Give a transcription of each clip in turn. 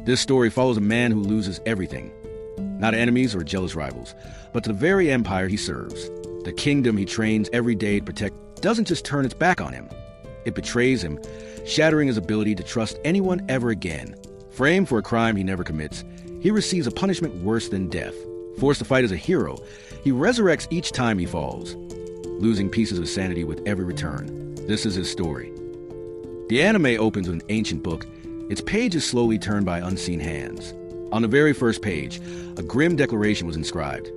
This story follows a man who loses everything. Not enemies or jealous rivals, but to the very empire he serves. The kingdom he trains every day to protect doesn't just turn its back on him. It betrays him, shattering his ability to trust anyone ever again. Framed for a crime he never commits, he receives a punishment worse than death. Forced to fight as a hero, he resurrects each time he falls, losing pieces of sanity with every return. This is his story. The anime opens with an ancient book. Its pages slowly turned by unseen hands. On the very first page, a grim declaration was inscribed.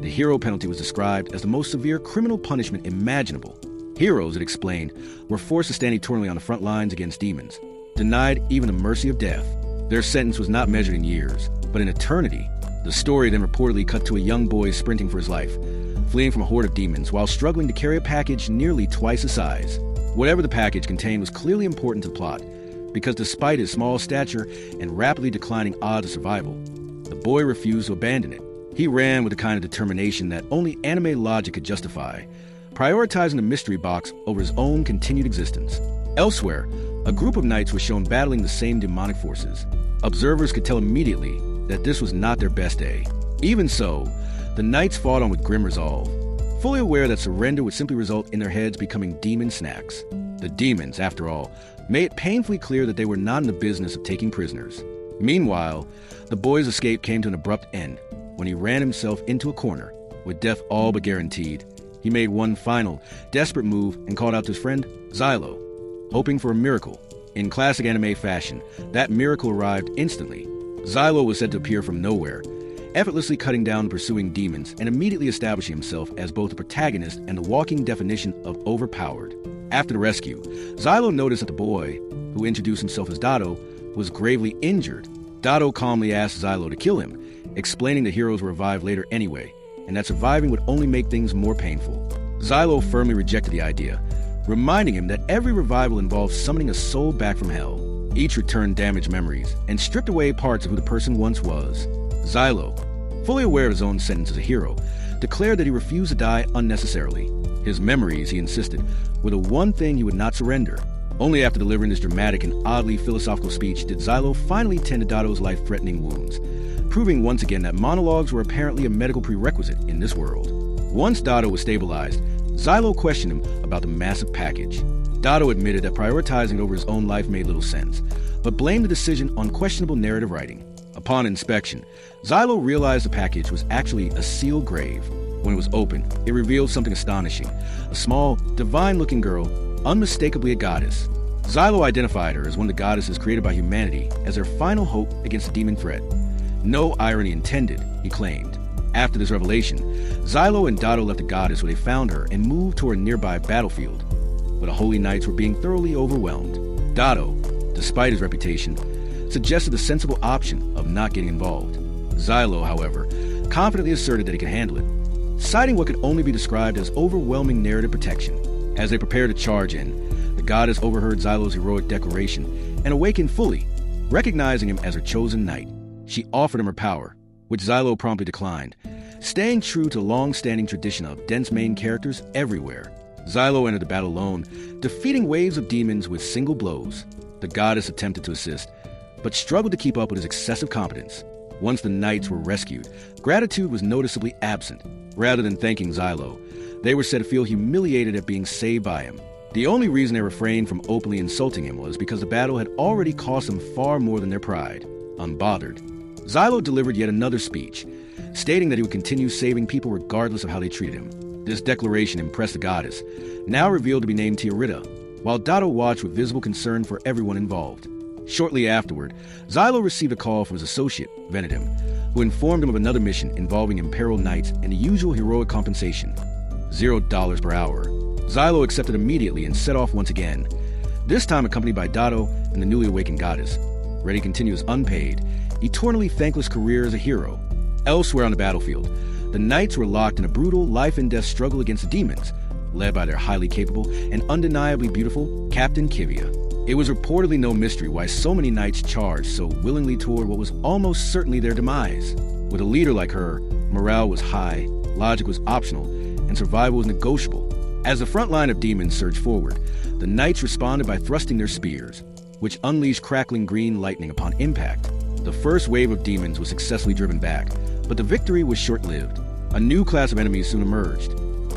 The hero penalty was described as the most severe criminal punishment imaginable. Heroes, it explained, were forced to stand eternally on the front lines against demons, denied even the mercy of death. Their sentence was not measured in years, but in eternity. The story then reportedly cut to a young boy sprinting for his life, fleeing from a horde of demons while struggling to carry a package nearly twice his size. Whatever the package contained was clearly important to the plot, because despite his small stature and rapidly declining odds of survival, the boy refused to abandon it. He ran with the kind of determination that only anime logic could justify, prioritizing the mystery box over his own continued existence. Elsewhere, a group of knights was shown battling the same demonic forces. Observers could tell immediately that this was not their best day. Even so, the knights fought on with grim resolve, fully aware that surrender would simply result in their heads becoming demon snacks. The demons, after all, made it painfully clear that they were not in the business of taking prisoners. Meanwhile, the boy's escape came to an abrupt end when he ran himself into a corner. With death all but guaranteed, he made one final, desperate move and called out to his friend, Xylo, hoping for a miracle. In classic anime fashion, that miracle arrived instantly. Xylo was said to appear from nowhere, effortlessly cutting down pursuing demons and immediately establishing himself as both the protagonist and the walking definition of overpowered. After the rescue, Xylo noticed that the boy, who introduced himself as Dado, was gravely injured. Dado calmly asked Xylo to kill him, explaining the heroes were revived later anyway, and that surviving would only make things more painful. Xylo firmly rejected the idea, reminding him that every revival involves summoning a soul back from hell. Each returned damaged memories and stripped away parts of who the person once was. Xylo, fully aware of his own sentence as a hero, declared that he refused to die unnecessarily. His memories, he insisted, were the one thing he would not surrender. Only after delivering this dramatic and oddly philosophical speech did Xylo finally tend to Dado's life-threatening wounds, proving once again that monologues were apparently a medical prerequisite in this world. Once Dado was stabilized, Xylo questioned him about the massive package. Dado admitted that prioritizing over his own life made little sense, but blamed the decision on questionable narrative writing. Upon inspection, Xylo realized the package was actually a sealed grave. When it was opened, it revealed something astonishing. A small, divine-looking girl, unmistakably a goddess. Xylo identified her as one of the goddesses created by humanity as their final hope against the demon threat. No irony intended, he claimed. After this revelation, Xylo and Dado left the goddess where they found her and moved toward a nearby battlefield, where the holy knights were being thoroughly overwhelmed. Dado, despite his reputation, suggested the sensible option of not getting involved. Xylo, however, confidently asserted that he could handle it, citing what could only be described as overwhelming narrative protection. As they prepared to charge in, the goddess overheard Xylo's heroic declaration and awakened fully, recognizing him as her chosen knight. She offered him her power, which Xylo promptly declined, staying true to the long-standing tradition of dense main characters everywhere. Xylo entered the battle alone, defeating waves of demons with single blows. The goddess attempted to assist, but struggled to keep up with his excessive competence. Once the knights were rescued, gratitude was noticeably absent. Rather than thanking Xylo, they were said to feel humiliated at being saved by him. The only reason they refrained from openly insulting him was because the battle had already cost them far more than their pride. Unbothered, Xylo delivered yet another speech, stating that he would continue saving people regardless of how they treated him. This declaration impressed the goddess, now revealed to be named Tiarita, while Dado watched with visible concern for everyone involved. Shortly afterward, Xylo received a call from his associate, Venedim, who informed him of another mission involving imperiled knights and the usual heroic compensation, $0 per hour. Xylo accepted immediately and set off once again, this time accompanied by Dado and the newly awakened goddess, ready to continue his unpaid, eternally thankless career as a hero. Elsewhere on the battlefield, the knights were locked in a brutal life-and-death struggle against the demons, led by their highly capable and undeniably beautiful Captain Kivia. It was reportedly no mystery why so many knights charged so willingly toward what was almost certainly their demise. With a leader like her, morale was high, logic was optional, and survival was negotiable. As the front line of demons surged forward, the knights responded by thrusting their spears, which unleashed crackling green lightning upon impact. The first wave of demons was successfully driven back, but the victory was short-lived. A new class of enemies soon emerged: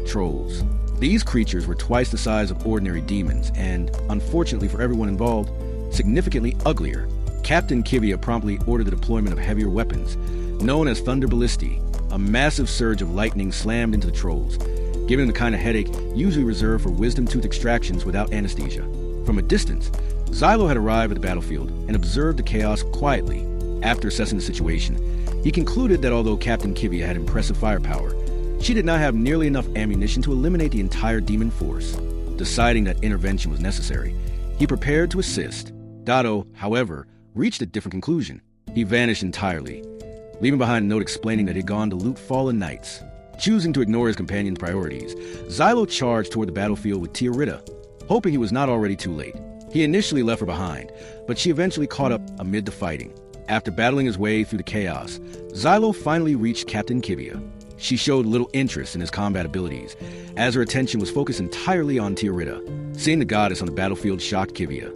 trolls. These creatures were twice the size of ordinary demons and, unfortunately for everyone involved, significantly uglier. Captain Kivia promptly ordered the deployment of heavier weapons, known as Thunder Ballistae. A massive surge of lightning slammed into the trolls, giving them the kind of headache usually reserved for wisdom tooth extractions without anesthesia. From a distance, Xylo had arrived at the battlefield and observed the chaos quietly. After assessing the situation, he concluded that although Captain Kivia had impressive firepower, she did not have nearly enough ammunition to eliminate the entire demon force. Deciding that intervention was necessary, he prepared to assist. Dado, however, reached a different conclusion. He vanished entirely, leaving behind a note explaining that he had gone to loot fallen knights. Choosing to ignore his companion's priorities, Xylo charged toward the battlefield with Tiarita, hoping he was not already too late. He initially left her behind, but she eventually caught up amid the fighting. After battling his way through the chaos, Xylo finally reached Captain Kivia. She showed little interest in his combat abilities, as her attention was focused entirely on Tiarita. Seeing the goddess on the battlefield shocked Kivia,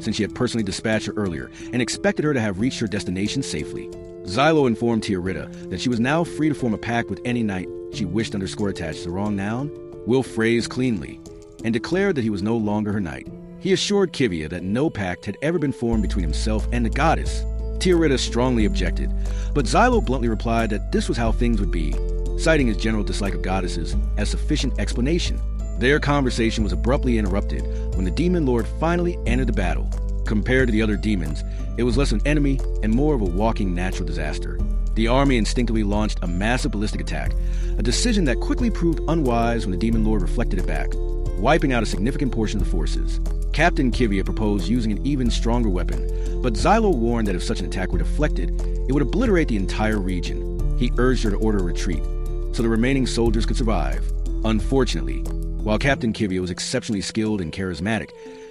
since she had personally dispatched her earlier and expected her to have reached her destination safely. Xylo informed Tiarita that she was now free to form a pact with any knight she wished attached to the wrong noun, will phrase cleanly, and declared that he was no longer her knight. He assured Kivia that no pact had ever been formed between himself and the goddess. Tiarita strongly objected, but Xylo bluntly replied that this was how things would be, citing his general dislike of goddesses as sufficient explanation. Their conversation was abruptly interrupted when the demon lord finally entered the battle. Compared to the other demons, it was less an enemy and more of a walking natural disaster. The army instinctively launched a massive ballistic attack, a decision that quickly proved unwise when the demon lord reflected it back, wiping out a significant portion of the forces. Captain Kivia proposed using an even stronger weapon, but Xylo warned that if such an attack were deflected, it would obliterate the entire region. He urged her to order a retreat, so the remaining soldiers could survive. Unfortunately, while Captain Kivia was exceptionally skilled and charismatic,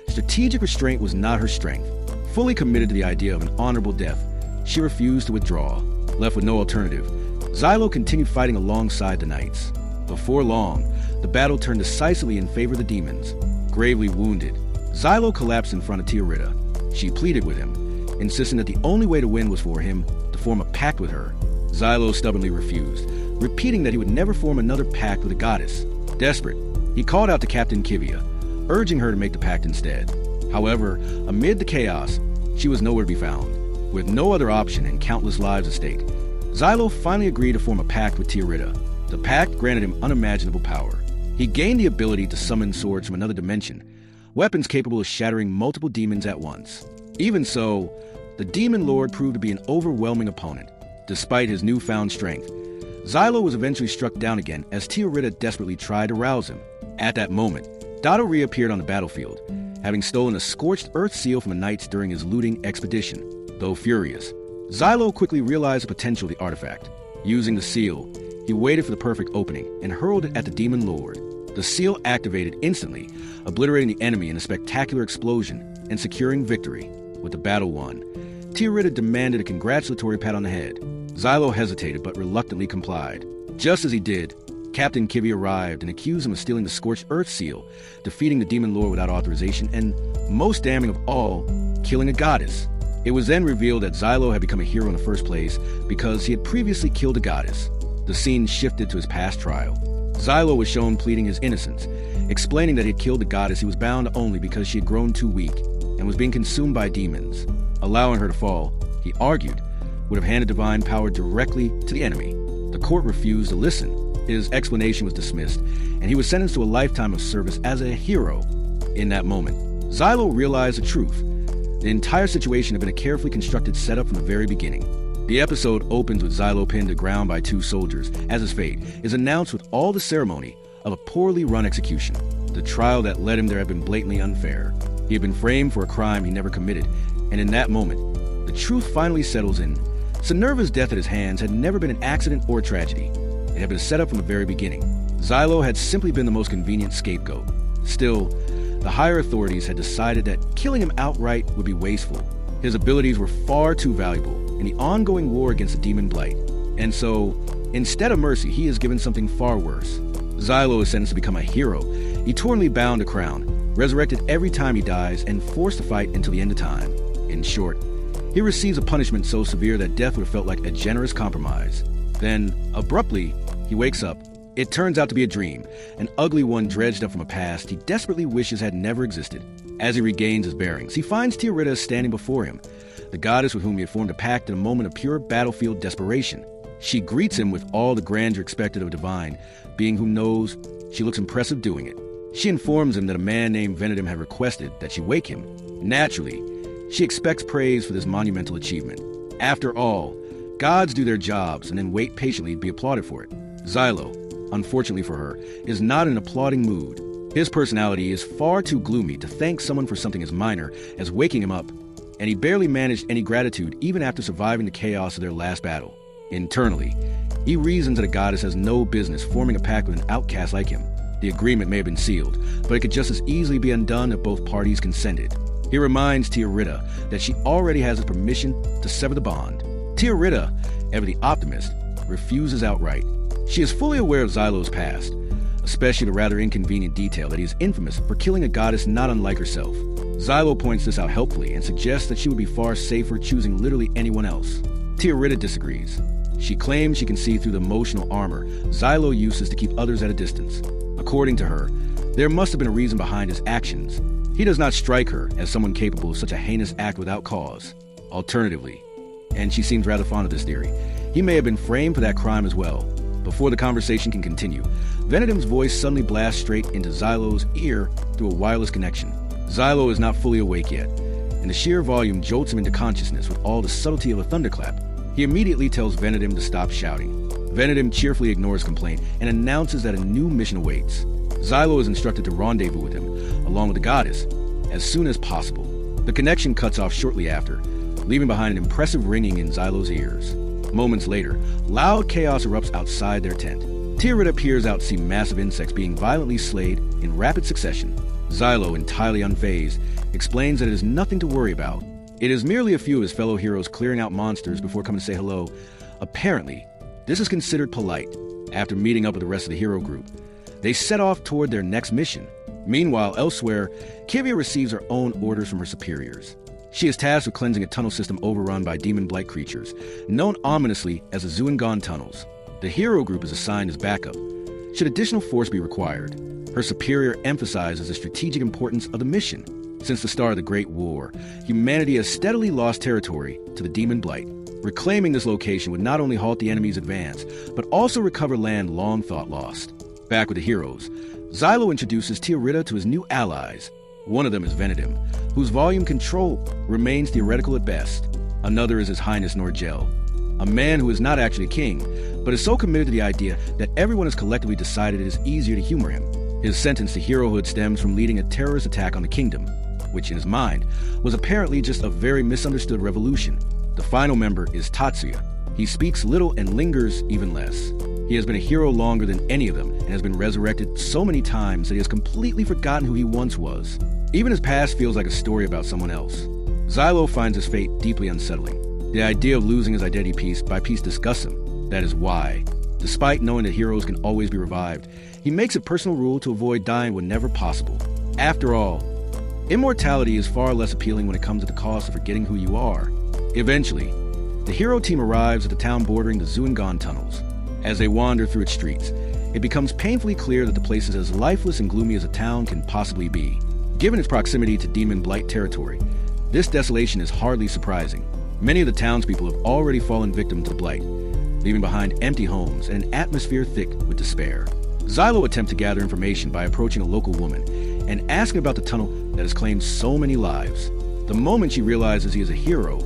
strategic restraint was not her strength. Fully committed to the idea of an honorable death, she refused to withdraw. Left with no alternative, Xylo continued fighting alongside the knights. Before long, the battle turned decisively in favor of the demons. Gravely wounded, Xylo collapsed in front of Tiarita. She pleaded with him, insisting that the only way to win was for him to form a pact with her. Xylo stubbornly refused, repeating that he would never form another pact with a goddess. Desperate, he called out to Captain Kivia, urging her to make the pact instead. However, amid the chaos, she was nowhere to be found. With no other option and countless lives at stake, Xylo finally agreed to form a pact with Tiarita. The pact granted him unimaginable power. He gained the ability to summon swords from another dimension, weapons capable of shattering multiple demons at once. Even so, the demon lord proved to be an overwhelming opponent. Despite his newfound strength, Xylo was eventually struck down again as Tiarita desperately tried to rouse him. At that moment, Dado reappeared on the battlefield, having stolen a scorched earth seal from the knights during his looting expedition. Though furious, Xylo quickly realized the potential of the artifact. Using the seal, he waited for the perfect opening and hurled it at the demon lord. The seal activated instantly, obliterating the enemy in a spectacular explosion and securing victory. With the battle won, Tiarita demanded a congratulatory pat on the head. Xylo hesitated but reluctantly complied. Just as he did, Captain Kivia arrived and accused him of stealing the scorched earth seal, defeating the demon lord without authorization, and, most damning of all, killing a goddess. It was then revealed that Xylo had become a hero in the first place because he had previously killed a goddess. The scene shifted to his past trial. Xylo was shown pleading his innocence, explaining that he had killed the goddess he was bound only because she had grown too weak and was being consumed by demons. Allowing her to fall, he argued, would have handed divine power directly to the enemy. The court refused to listen. His explanation was dismissed, and he was sentenced to a lifetime of service as a hero. In that moment, Xylo realized the truth. The entire situation had been a carefully constructed setup from the very beginning. The episode opens with Xylo pinned to the ground by two soldiers, as his fate is announced with all the ceremony of a poorly run execution. The trial that led him there had been blatantly unfair. He had been framed for a crime he never committed, and in that moment, the truth finally settles in. Sinerva's death at his hands had never been an accident or a tragedy. It had been set up from the very beginning. Xylo had simply been the most convenient scapegoat. Still, the higher authorities had decided that killing him outright would be wasteful. His abilities were far too valuable in the ongoing war against the demon blight. And so, instead of mercy, he is given something far worse. Xylo is sentenced to become a hero, eternally bound to crown, resurrected every time he dies, and forced to fight until the end of time. In short, He receives a punishment so severe that death would have felt like a generous compromise. Then, abruptly, he wakes up. It turns out to be a dream, an ugly one dredged up from a past he desperately wishes had never existed. As he regains his bearings, he finds Tiarita standing before him, the goddess with whom he had formed a pact in a moment of pure battlefield desperation. She greets him with all the grandeur expected of a divine, being who knows she looks impressive doing it. She informs him that a man named Venedim had requested that she wake him. Naturally, she expects praise for this monumental achievement. After all, gods do their jobs and then wait patiently to be applauded for it. Xylo, unfortunately for her, is not in an applauding mood. His personality is far too gloomy to thank someone for something as minor as waking him up, and he barely managed any gratitude even after surviving the chaos of their last battle. Internally, he reasons that a goddess has no business forming a pact with an outcast like him. The agreement may have been sealed, but it could just as easily be undone if both parties consented. He reminds Tiarita that she already has his permission to sever the bond. Tiarita, ever the optimist, refuses outright. She is fully aware of Xylo's past, especially the rather inconvenient detail that he is infamous for killing a goddess not unlike herself. Xylo points this out helpfully and suggests that she would be far safer choosing literally anyone else. Tiarita disagrees. She claims she can see through the emotional armor Xylo uses to keep others at a distance. According to her, there must have been a reason behind his actions. He does not strike her as someone capable of such a heinous act without cause. Alternatively, and she seems rather fond of this theory, he may have been framed for that crime as well. Before the conversation can continue, Venedim's voice suddenly blasts straight into Xylo's ear through a wireless connection. Xylo is not fully awake yet, and the sheer volume jolts him into consciousness with all the subtlety of a thunderclap. He immediately tells Venedim to stop shouting. Venedim cheerfully ignores complaint and announces that a new mission awaits. Xylo is instructed to rendezvous with him, along with the goddess, as soon as possible. The connection cuts off shortly after, leaving behind an impressive ringing in Xylo's ears. Moments later, loud chaos erupts outside their tent. Tiarita peers out to see massive insects being violently slayed in rapid succession. Xylo, entirely unfazed, explains that it is nothing to worry about. It is merely a few of his fellow heroes clearing out monsters before coming to say hello. Apparently, this is considered polite. After meeting up with the rest of the hero group, they set off toward their next mission. Meanwhile, elsewhere, Kivia receives her own orders from her superiors. She is tasked with cleansing a tunnel system overrun by demon blight creatures, known ominously as the Zuengan tunnels. The hero group is assigned as backup, should additional force be required. Her superior emphasizes the strategic importance of the mission. Since the start of the Great War, humanity has steadily lost territory to the demon blight. Reclaiming this location would not only halt the enemy's advance, but also recover land long thought lost. Back with the heroes, Xylo introduces Tiarita to his new allies. One of them is Venedim, whose volume control remains theoretical at best. Another is His Highness Norgel, a man who is not actually a king, but is so committed to the idea that everyone has collectively decided it is easier to humor him. His sentence to herohood stems from leading a terrorist attack on the kingdom, which in his mind was apparently just a very misunderstood revolution. The final member is Tatsuya. He speaks little and lingers even less. He has been a hero longer than any of them and has been resurrected so many times that he has completely forgotten who he once was. Even his past feels like a story about someone else. Xylo finds his fate deeply unsettling. The idea of losing his identity piece by piece disgusts him. That is why, despite knowing that heroes can always be revived, he makes a personal rule to avoid dying whenever possible. After all, immortality is far less appealing when it comes at the cost of forgetting who you are. Eventually, the hero team arrives at the town bordering the Zuengan tunnels. As they wander through its streets, it becomes painfully clear that the place is as lifeless and gloomy as a town can possibly be. Given its proximity to demon blight territory, this desolation is hardly surprising. Many of the townspeople have already fallen victim to the blight, leaving behind empty homes and an atmosphere thick with despair. Xylo attempts to gather information by approaching a local woman and asking about the tunnel that has claimed so many lives. The moment she realizes he is a hero,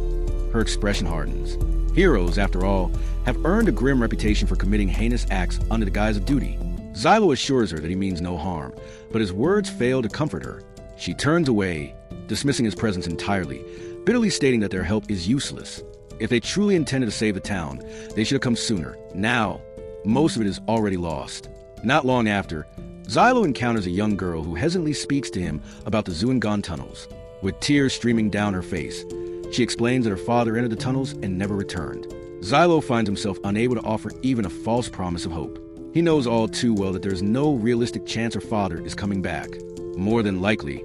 her expression hardens. Heroes, after all, have earned a grim reputation for committing heinous acts under the guise of duty. Xylo assures her that he means no harm, but his words fail to comfort her. She turns away, dismissing his presence entirely, bitterly stating that their help is useless. If they truly intended to save the town, they should have come sooner. Now, most of it is already lost. Not long after, Xylo encounters a young girl who hesitantly speaks to him about the Zuengan tunnels. With tears streaming down her face, she explains that her father entered the tunnels and never returned. Xylo finds himself unable to offer even a false promise of hope. He knows all too well that there is no realistic chance her father is coming back. More than likely,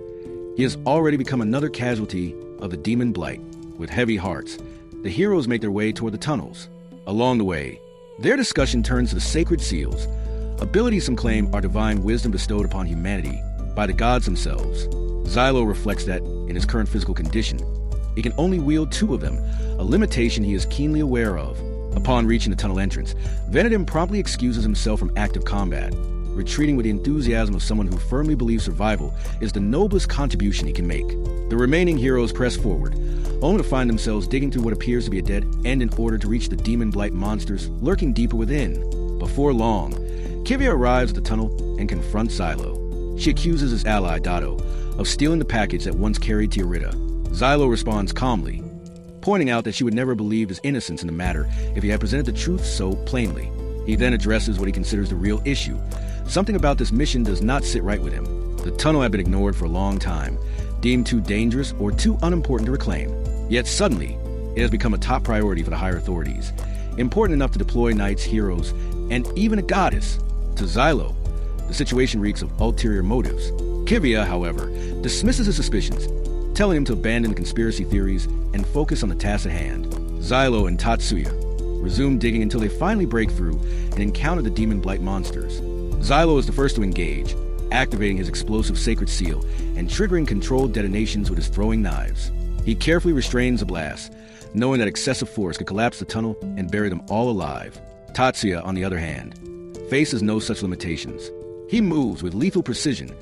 he has already become another casualty of the demon blight. With heavy hearts, the heroes make their way toward the tunnels. Along the way, their discussion turns to the sacred seals, abilities some claim are divine wisdom bestowed upon humanity by the gods themselves. Xylo reflects that, in his current physical condition, he can only wield 2 of them, a limitation he is keenly aware of. Upon reaching the tunnel entrance, Venadim promptly excuses himself from active combat, retreating with the enthusiasm of someone who firmly believes survival is the noblest contribution he can make. The remaining heroes press forward, only to find themselves digging through what appears to be a dead end in order to reach the demon blight monsters lurking deeper within. Before long, Kivia arrives at the tunnel and confronts Xylo. She accuses his ally, Dado, of stealing the package that once carried to Eurita. Xylo responds calmly, pointing out that she would never believe his innocence in the matter if he had presented the truth so plainly. He then addresses what he considers the real issue. Something about this mission does not sit right with him. The tunnel had been ignored for a long time, deemed too dangerous or too unimportant to reclaim. Yet suddenly, it has become a top priority for the higher authorities, important enough to deploy knights, heroes, and even a goddess. To Xylo, the situation reeks of ulterior motives. Kivia, however, dismisses his suspicions, telling him to abandon the conspiracy theories and focus on the task at hand. Xylo and Tatsuya resume digging until they finally break through and encounter the demon blight monsters. Xylo is the first to engage, activating his explosive sacred seal and triggering controlled detonations with his throwing knives. He carefully restrains the blast, knowing that excessive force could collapse the tunnel and bury them all alive. Tatsuya, on the other hand, faces no such limitations. He moves with lethal precision,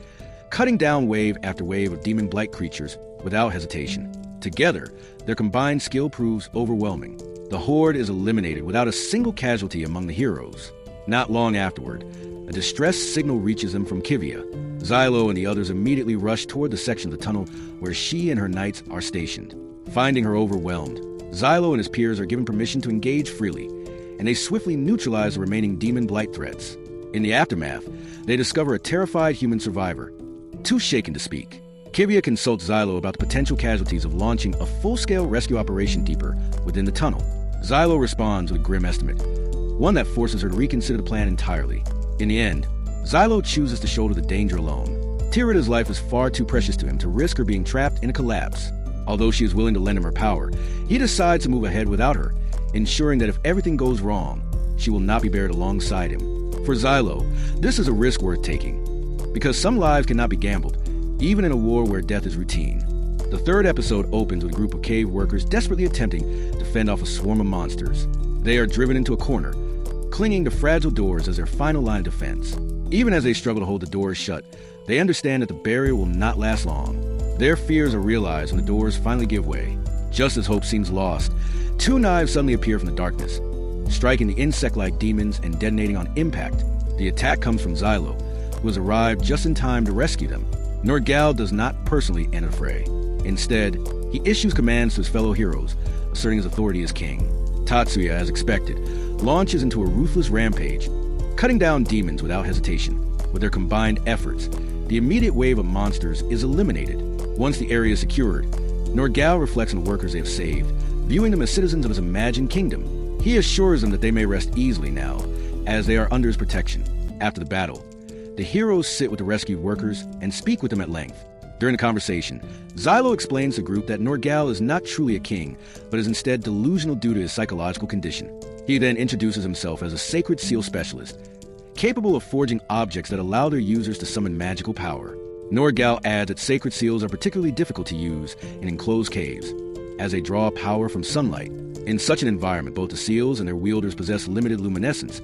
cutting down wave after wave of demon blight creatures without hesitation. Together, their combined skill proves overwhelming. The horde is eliminated without a single casualty among the heroes. Not long afterward, a distress signal reaches them from Kivia. Xylo and the others immediately rush toward the section of the tunnel where she and her knights are stationed. Finding her overwhelmed, Xylo and his peers are given permission to engage freely, and they swiftly neutralize the remaining demon blight threats. In the aftermath, they discover a terrified human survivor, too shaken to speak. Kivia consults Xylo about the potential casualties of launching a full-scale rescue operation deeper within the tunnel. Xylo responds with a grim estimate, one that forces her to reconsider the plan entirely. In the end, Xylo chooses to shoulder the danger alone. Tyrita's life is far too precious to him to risk her being trapped in a collapse. Although she is willing to lend him her power, he decides to move ahead without her, ensuring that if everything goes wrong, she will not be buried alongside him. For Xylo, this is a risk worth taking, because some lives cannot be gambled, even in a war where death is routine. The 3rd episode opens with a group of cave workers desperately attempting to fend off a swarm of monsters. They are driven into a corner, clinging to fragile doors as their final line of defense. Even as they struggle to hold the doors shut, they understand that the barrier will not last long. Their fears are realized when the doors finally give way. Just as hope seems lost, 2 knives suddenly appear from the darkness, striking the insect-like demons and detonating on impact. The attack comes from Xylo, who has arrived just in time to rescue them. Norgal does not personally enter the fray. Instead, he issues commands to his fellow heroes, asserting his authority as king. Tatsuya, as expected, launches into a ruthless rampage, cutting down demons without hesitation. With their combined efforts, the immediate wave of monsters is eliminated. Once the area is secured, Norgal reflects on the workers they have saved, viewing them as citizens of his imagined kingdom. He assures them that they may rest easily now, as they are under his protection. After the battle, the heroes sit with the rescued workers and speak with them at length. During the conversation, Xylo explains to the group that Norgal is not truly a king, but is instead delusional due to his psychological condition. He then introduces himself as a sacred seal specialist, capable of forging objects that allow their users to summon magical power. Norgal adds that sacred seals are particularly difficult to use in enclosed caves, as they draw power from sunlight. In such an environment, both the seals and their wielders possess limited luminescence,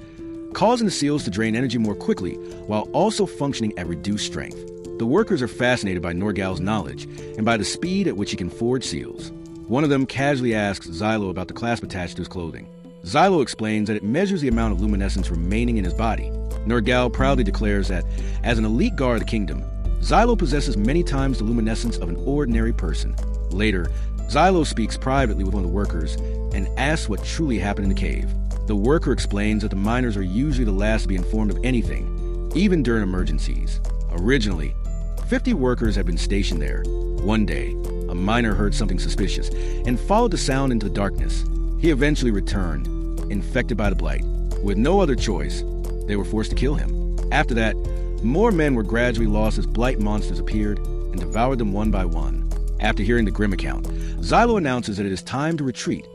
causing the seals to drain energy more quickly while also functioning at reduced strength. The workers are fascinated by Norgal's knowledge and by the speed at which he can forge seals. One of them casually asks Xylo about the clasp attached to his clothing. Xylo explains that it measures the amount of luminescence remaining in his body. Norgal proudly declares that, as an elite guard of the kingdom, Xylo possesses many times the luminescence of an ordinary person. Later, Xylo speaks privately with one of the workers and asks what truly happened in the cave. The worker explains that the miners are usually the last to be informed of anything, even during emergencies. Originally, 50 workers had been stationed there. One day, a miner heard something suspicious and followed the sound into the darkness. He eventually returned, infected by the blight. With no other choice, they were forced to kill him. After that, more men were gradually lost as blight monsters appeared and devoured them one by one. After hearing the grim account, Xylo announces that it is time to retreat,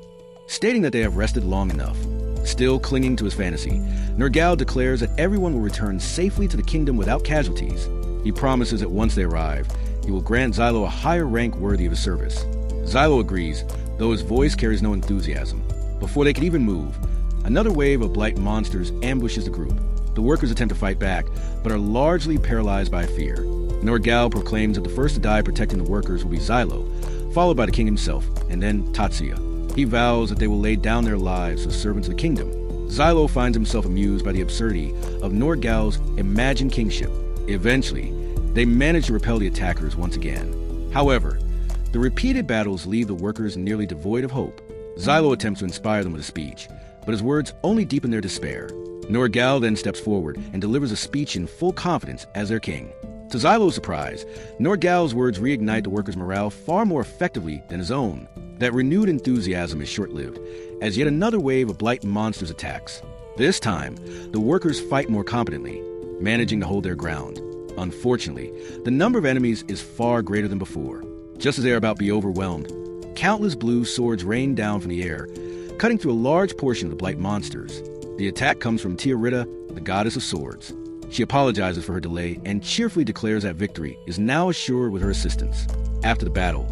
stating that they have rested long enough. Still clinging to his fantasy, Nergal declares that everyone will return safely to the kingdom without casualties. He promises that once they arrive, he will grant Xylo a higher rank worthy of his service. Xylo agrees, though his voice carries no enthusiasm. Before they can even move, another wave of blight monsters ambushes the group. The workers attempt to fight back, but are largely paralyzed by fear. Nergal proclaims that the first to die protecting the workers will be Xylo, followed by the king himself, and then Tatsuya. He vows that they will lay down their lives as servants of the kingdom. Xylo finds himself amused by the absurdity of Nergal's imagined kingship. Eventually, they manage to repel the attackers once again. However, the repeated battles leave the workers nearly devoid of hope. Xylo attempts to inspire them with a speech, but his words only deepen their despair. Nergal then steps forward and delivers a speech in full confidence as their king. To Xylo's surprise, Nergal's words reignite the workers' morale far more effectively than his own. That renewed enthusiasm is short-lived, as yet another wave of blight monsters attacks. This time, the workers fight more competently, managing to hold their ground. Unfortunately, the number of enemies is far greater than before. Just as they are about to be overwhelmed, countless blue swords rain down from the air, cutting through a large portion of the blight monsters. The attack comes from Tiarita, the goddess of swords. She apologizes for her delay and cheerfully declares that victory is now assured with her assistance. After the battle,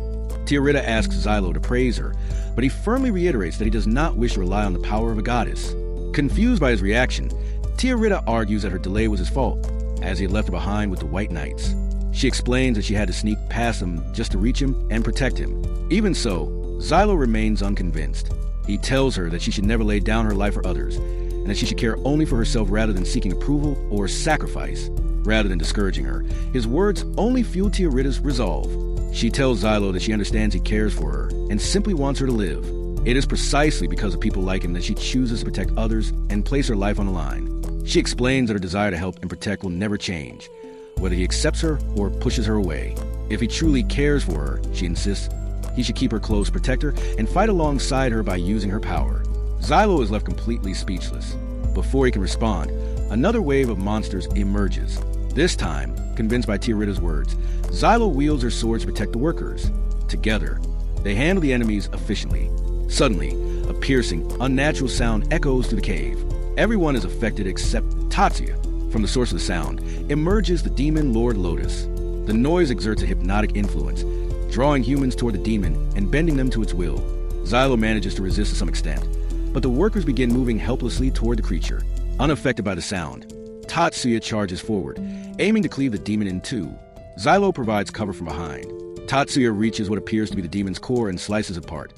Tiarita asks Xylo to praise her, but he firmly reiterates that he does not wish to rely on the power of a goddess. Confused by his reaction, Tiarita argues that her delay was his fault, as he had left her behind with the White Knights. She explains that she had to sneak past him just to reach him and protect him. Even so, Xylo remains unconvinced. He tells her that she should never lay down her life for others, and that she should care only for herself rather than seeking approval or sacrifice. Rather than discouraging her, his words only fuel Tiarita's resolve. She tells Xylo that she understands he cares for her and simply wants her to live. It is precisely because of people like him that she chooses to protect others and place her life on the line. She explains that her desire to help and protect will never change, whether he accepts her or pushes her away. If he truly cares for her, she insists, he should keep her close, protect her, and fight alongside her by using her power. Xylo is left completely speechless. Before he can respond, another wave of monsters emerges. This time, convinced by Tiarita's words, Xylo wields her sword to protect the workers. Together, they handle the enemies efficiently. Suddenly, a piercing, unnatural sound echoes through the cave. Everyone is affected except Tatsuya. From the source of the sound emerges the demon Lord Lotus. The noise exerts a hypnotic influence, drawing humans toward the demon and bending them to its will. Xylo manages to resist to some extent, but the workers begin moving helplessly toward the creature. Unaffected by the sound, Tatsuya charges forward, aiming to cleave the demon in two. Xylo provides cover from behind. Tatsuya reaches what appears to be the demon's core and slices it apart,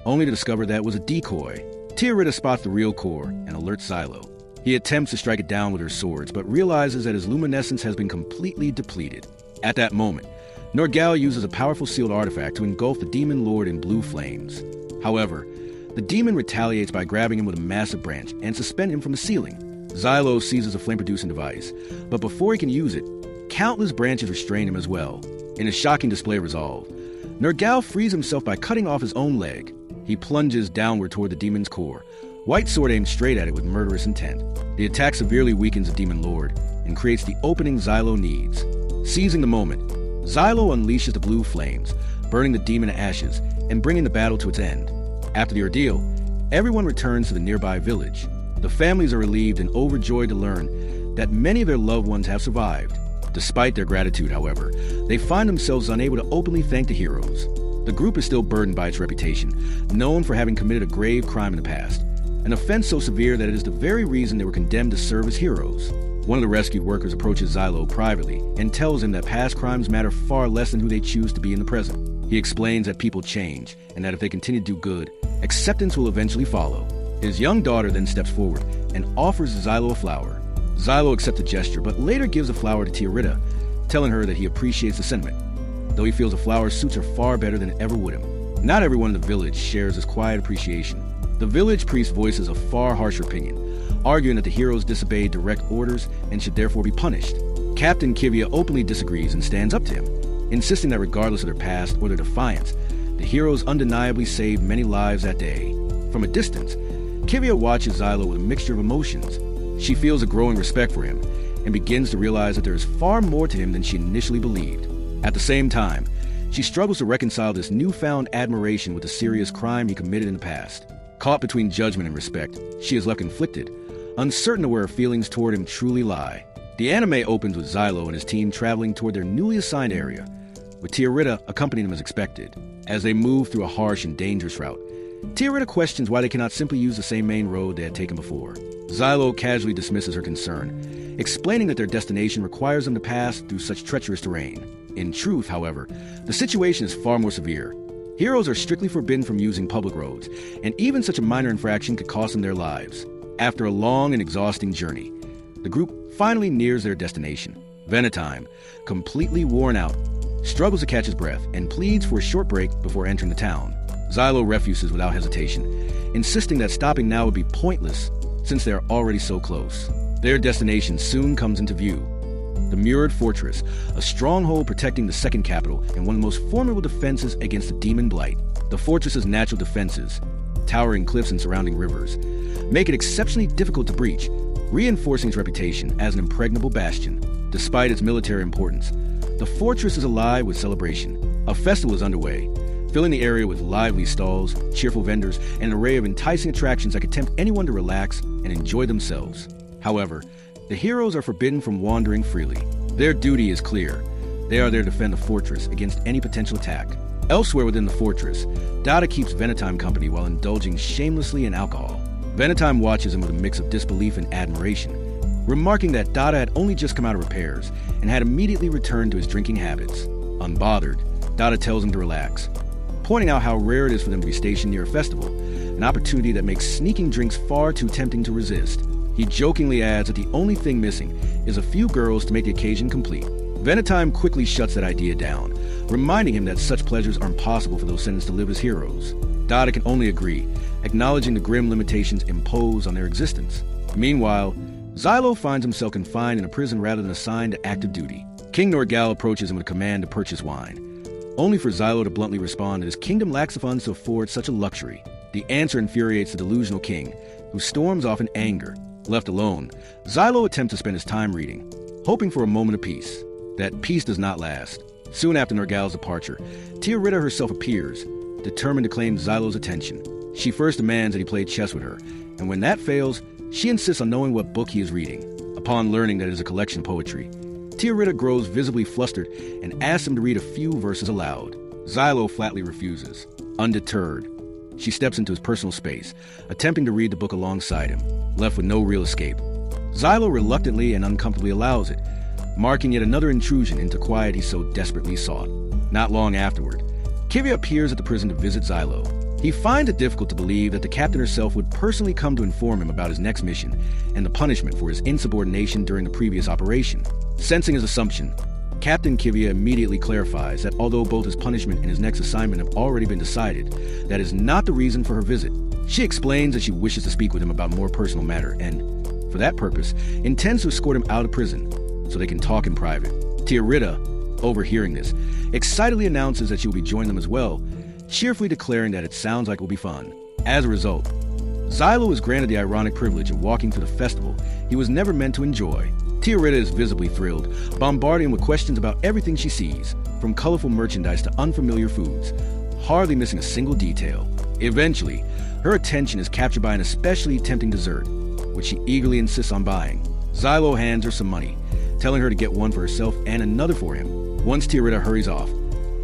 only to discover that it was a decoy. Tiarita spots the real core and alerts Xylo. He attempts to strike it down with her swords, but realizes that his luminescence has been completely depleted. At that moment, Nergal uses a powerful sealed artifact to engulf the demon lord in blue flames. However, the demon retaliates by grabbing him with a massive branch and suspending him from the ceiling. Xylo seizes a flame-producing device, but before he can use it, countless branches restrain him as well. In a shocking display of resolve, Nergal frees himself by cutting off his own leg. He plunges downward toward the demon's core, White Sword aims straight at it with murderous intent. The attack severely weakens the demon lord and creates the opening Xylo needs. Seizing the moment, Xylo unleashes the blue flames, burning the demon to ashes and bringing the battle to its end. After the ordeal, everyone returns to the nearby village. The families are relieved and overjoyed to learn that many of their loved ones have survived. Despite their gratitude, however, they find themselves unable to openly thank the heroes. The group is still burdened by its reputation, known for having committed a grave crime in the past, an offense so severe that it is the very reason they were condemned to serve as heroes. One of the rescued workers approaches Xylo privately and tells him that past crimes matter far less than who they choose to be in the present. He explains that people change, and that if they continue to do good, acceptance will eventually follow. His young daughter then steps forward and offers Xylo a flower. Xylo accepts the gesture, but later gives the flower to Tiarita, telling her that he appreciates the sentiment, though he feels the flower suits her far better than it ever would him. Not everyone in the village shares this quiet appreciation. The village priest voices a far harsher opinion, arguing that the heroes disobeyed direct orders and should therefore be punished. Captain Kivia openly disagrees and stands up to him, insisting that regardless of their past or their defiance, the heroes undeniably saved many lives that day. From a distance, Kivia watches Xylo with a mixture of emotions. She feels a growing respect for him and begins to realize that there is far more to him than she initially believed. At the same time, She struggles to reconcile this newfound admiration with the serious crime he committed in the past. Caught between judgment and respect, she is left conflicted, uncertain of where her feelings toward him truly lie. The anime opens with Xylo and his team traveling toward their newly assigned area, with Tiarita accompanying them as expected. As they move through a harsh and dangerous route, Tiarita questions why they cannot simply use the same main road they had taken before. Xylo casually dismisses her concern, explaining that their destination requires them to pass through such treacherous terrain. In truth, however, the situation is far more severe. Heroes are strictly forbidden from using public roads, and even such a minor infraction could cost them their lives. After a long and exhausting journey, the group finally nears their destination. Venetime, completely worn out, struggles to catch his breath and pleads for a short break before entering the town. Xylo refuses without hesitation, insisting that stopping now would be pointless since they are already so close. Their destination soon comes into view. The Murid Fortress, a stronghold protecting the second capital and one of the most formidable defenses against the demon blight. The fortress's natural defenses, towering cliffs and surrounding rivers, make it exceptionally difficult to breach, reinforcing its reputation as an impregnable bastion. Despite its military importance, the fortress is alive with celebration. A festival is underway, filling the area with lively stalls, cheerful vendors, and an array of enticing attractions that could tempt anyone to relax and enjoy themselves. However, the heroes are forbidden from wandering freely. Their duty is clear. They are there to defend the fortress against any potential attack. Elsewhere within the fortress, Dada keeps Venetime company while indulging shamelessly in alcohol. Venetime watches him with a mix of disbelief and admiration, remarking that Dada had only just come out of repairs and had immediately returned to his drinking habits. Unbothered, Dada tells him to relax, pointing out how rare it is for them to be stationed near a festival, an opportunity that makes sneaking drinks far too tempting to resist. He jokingly adds that the only thing missing is a few girls to make the occasion complete. Venetime quickly shuts that idea down, reminding him that such pleasures are impossible for those sentenced to live as heroes. Dada can only agree, acknowledging the grim limitations imposed on their existence. Meanwhile, Xylo finds himself confined in a prison rather than assigned to active duty. King Norgal approaches him with a command to purchase wine, only for Xylo to bluntly respond that his kingdom lacks the funds to afford such a luxury. The answer infuriates the delusional king, who storms off in anger. Left alone, Xylo attempts to spend his time reading, hoping for a moment of peace. That peace does not last. Soon after Norgal's departure, Tiarita herself appears, determined to claim Xylo's attention. She first demands that he play chess with her, and when that fails, she insists on knowing what book he is reading. Upon learning that it is a collection of poetry, Tiarita grows visibly flustered and asks him to read a few verses aloud. Xylo flatly refuses. Undeterred, she steps into his personal space, attempting to read the book alongside him, left with no real escape. Xylo reluctantly and uncomfortably allows it, marking yet another intrusion into quiet he so desperately sought. Not long afterward, Kivia appears at the prison to visit Xylo. He finds it difficult to believe that the captain herself would personally come to inform him about his next mission and the punishment for his insubordination during the previous operation. Sensing his assumption, Captain Kivia immediately clarifies that although both his punishment and his next assignment have already been decided, that is not the reason for her visit. She explains that she wishes to speak with him about more personal matter and, for that purpose, intends to escort him out of prison so they can talk in private. Tiarita, overhearing this, excitedly announces that she will be joining them as well, cheerfully declaring that it sounds like it will be fun. As a result, Xylo is granted the ironic privilege of walking through the festival he was never meant to enjoy. Tiarita is visibly thrilled, bombarding him with questions about everything she sees, from colorful merchandise to unfamiliar foods, hardly missing a single detail. Eventually, her attention is captured by an especially tempting dessert, which she eagerly insists on buying. Xylo hands her some money, telling her to get one for herself and another for him. Once Tiarita hurries off,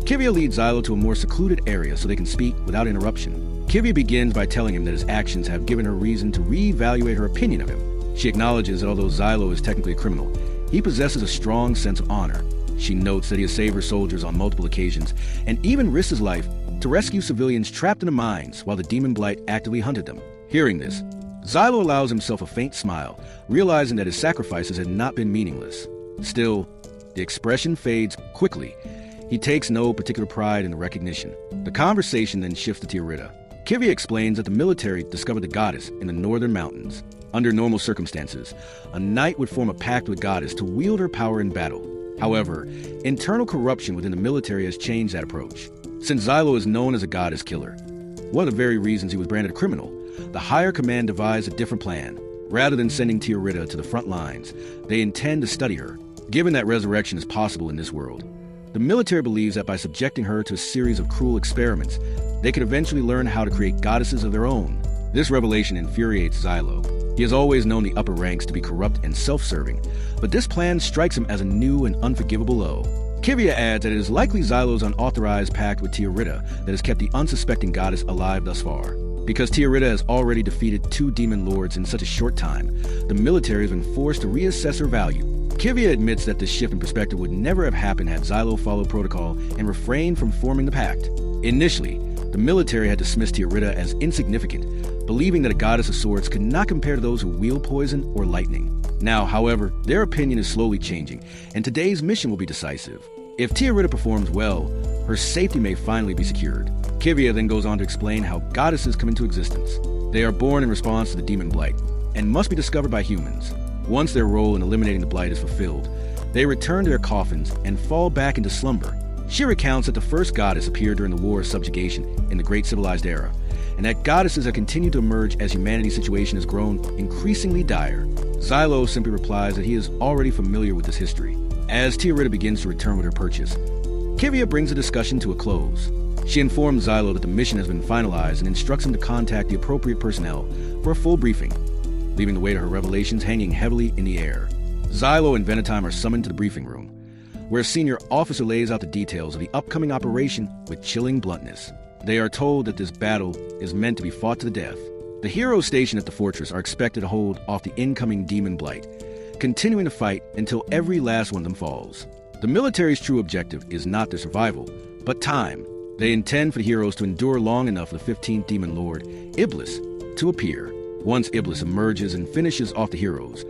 Kivia leads Xylo to a more secluded area so they can speak without interruption. Kivia begins by telling him that his actions have given her reason to reevaluate her opinion of him. She acknowledges that although Xylo is technically a criminal, he possesses a strong sense of honor. She notes that he has saved her soldiers on multiple occasions and even risked his life to rescue civilians trapped in the mines while the demon blight actively hunted them. Hearing this, Xylo allows himself a faint smile, realizing that his sacrifices had not been meaningless. Still, the expression fades quickly. He takes no particular pride in the recognition. The conversation then shifts to Tiarita. Kivia explains that the military discovered the goddess in the northern mountains. Under normal circumstances, a knight would form a pact with goddess to wield her power in battle. However, internal corruption within the military has changed that approach. Since Xylo is known as a goddess killer, one of the very reasons he was branded a criminal, the higher command devised a different plan. Rather than sending Tiarita to the front lines, they intend to study her, given that resurrection is possible in this world. The military believes that by subjecting her to a series of cruel experiments, they could eventually learn how to create goddesses of their own. This revelation infuriates Xylo. He has always known the upper ranks to be corrupt and self-serving, but this plan strikes him as a new and unforgivable blow. Kivia adds that it is likely Xylo's unauthorized pact with Tiarita that has kept the unsuspecting goddess alive thus far. Because Tiarita has already defeated 2 demon lords in such a short time, the military has been forced to reassess her value. Kivia admits that this shift in perspective would never have happened had Xylo followed protocol and refrained from forming the pact. Initially, the military had dismissed Tiarita as insignificant, believing that a goddess of swords could not compare to those who wield poison or lightning. Now, however, their opinion is slowly changing, and today's mission will be decisive. If Tiarita performs well, her safety may finally be secured. Kivia then goes on to explain how goddesses come into existence. They are born in response to the demon blight, and must be discovered by humans. Once their role in eliminating the blight is fulfilled, they return to their coffins and fall back into slumber. She recounts that the first goddess appeared during the War of Subjugation in the Great Civilized Era, and that goddesses have continued to emerge as humanity's situation has grown increasingly dire. Xylo simply replies that he is already familiar with this history. As Tiarita begins to return with her purchase, Kivia brings the discussion to a close. She informs Xylo that the mission has been finalized and instructs him to contact the appropriate personnel for a full briefing, leaving the weight of her revelations hanging heavily in the air. Xylo and Venatime are summoned to the briefing room, where a senior officer lays out the details of the upcoming operation with chilling bluntness. They are told that this battle is meant to be fought to the death. The heroes stationed at the fortress are expected to hold off the incoming demon blight, continuing to fight until every last one of them falls. The military's true objective is not their survival, but time. They intend for the heroes to endure long enough for the 15th demon lord, Iblis, to appear. Once Iblis emerges and finishes off the heroes,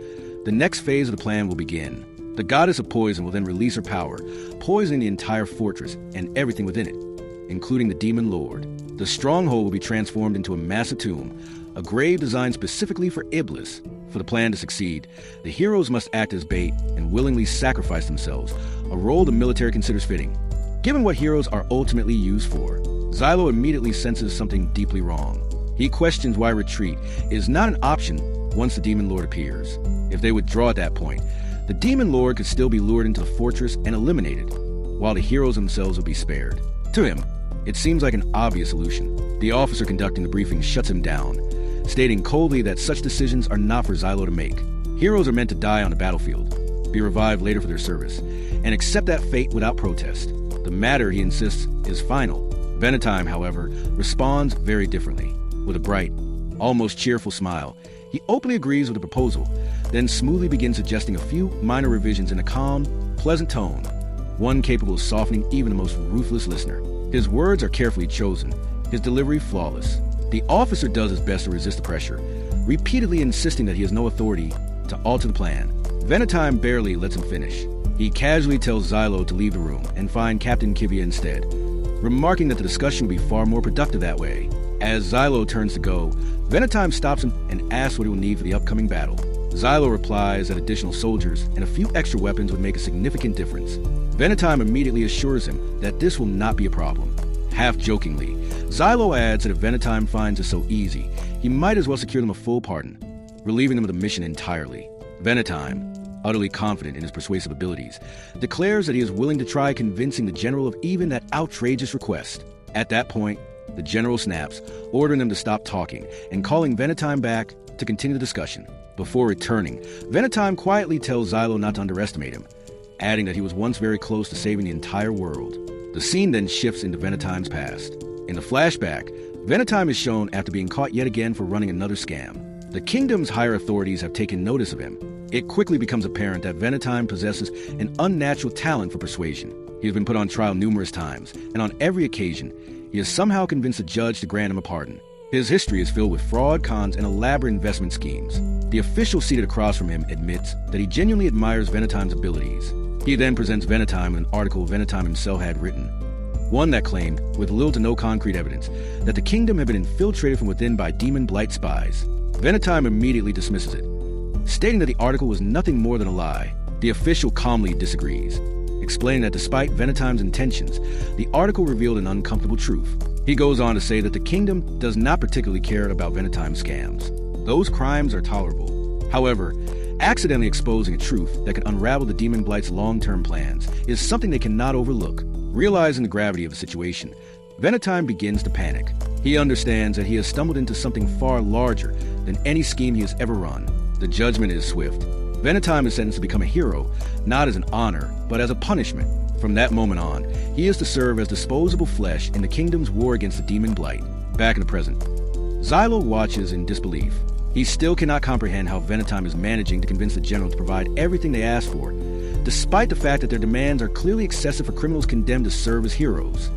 the next phase of the plan will begin. The goddess of poison will then release her power, poisoning the entire fortress and everything within it, including the demon lord. The stronghold will be transformed into a massive tomb, a grave designed specifically for Iblis. For the plan to succeed, the heroes must act as bait and willingly sacrifice themselves, a role the military considers fitting. Given what heroes are ultimately used for, Xylo immediately senses something deeply wrong. He questions why retreat is not an option once the demon lord appears. If they withdraw at that point, the demon lord could still be lured into the fortress and eliminated, while the heroes themselves would be spared. To him, it seems like an obvious solution. The officer conducting the briefing shuts him down, stating coldly that such decisions are not for Xylo to make. Heroes are meant to die on the battlefield, be revived later for their service, and accept that fate without protest. The matter, he insists, is final. Venatime, however, responds very differently. With a bright, almost cheerful smile, he openly agrees with the proposal, then smoothly begins suggesting a few minor revisions in a calm, pleasant tone, one capable of softening even the most ruthless listener. His words are carefully chosen, his delivery flawless. The officer does his best to resist the pressure, repeatedly insisting that he has no authority to alter the plan. Venatime barely lets him finish. He casually tells Xylo to leave the room and find Captain Kivia instead, remarking that the discussion will be far more productive that way. As Xylo turns to go, Venatime stops him and asks what he will need for the upcoming battle. Xylo replies that additional soldiers and a few extra weapons would make a significant difference. Venatime immediately assures him that this will not be a problem. Half-jokingly, Xylo adds that if Venatime finds it so easy, he might as well secure them a full pardon, relieving them of the mission entirely. Venatime, utterly confident in his persuasive abilities, declares that he is willing to try convincing the general of even that outrageous request. At that point, the general snaps, ordering them to stop talking and calling Venatime back to continue the discussion. Before returning, Venatime quietly tells Xylo not to underestimate him, adding that he was once very close to saving the entire world. The scene then shifts into Venatime's past. In the flashback, Venatime is shown after being caught yet again for running another scam. The kingdom's higher authorities have taken notice of him. It quickly becomes apparent that Venatime possesses an unnatural talent for persuasion. He has been put on trial numerous times, and on every occasion, he has somehow convinced a judge to grant him a pardon. His history is filled with fraud, cons, and elaborate investment schemes. The official seated across from him admits that he genuinely admires Venatime's abilities. He then presents Venatime with an article Venatime himself had written, one that claimed, with little to no concrete evidence, that the kingdom had been infiltrated from within by demon blight spies. Venatime immediately dismisses it, stating that the article was nothing more than a lie. The official calmly disagrees, explaining that despite Venatime's intentions, the article revealed an uncomfortable truth. He goes on to say that the kingdom does not particularly care about Venatime's scams. Those crimes are tolerable. However, Accidentally exposing a truth that could unravel the Demon Blight's long-term plans is something they cannot overlook. Realizing the gravity of the situation, Venetime begins to panic. He understands that he has stumbled into something far larger than any scheme he has ever run. The judgment is swift. Venetime is sentenced to become a hero, not as an honor, but as a punishment. From that moment on, he is to serve as disposable flesh in the kingdom's war against the Demon Blight. Back in the present, Xylo watches in disbelief. He still cannot comprehend how Venetime is managing to convince the general to provide everything they ask for, despite the fact that their demands are clearly excessive for criminals condemned to serve as heroes.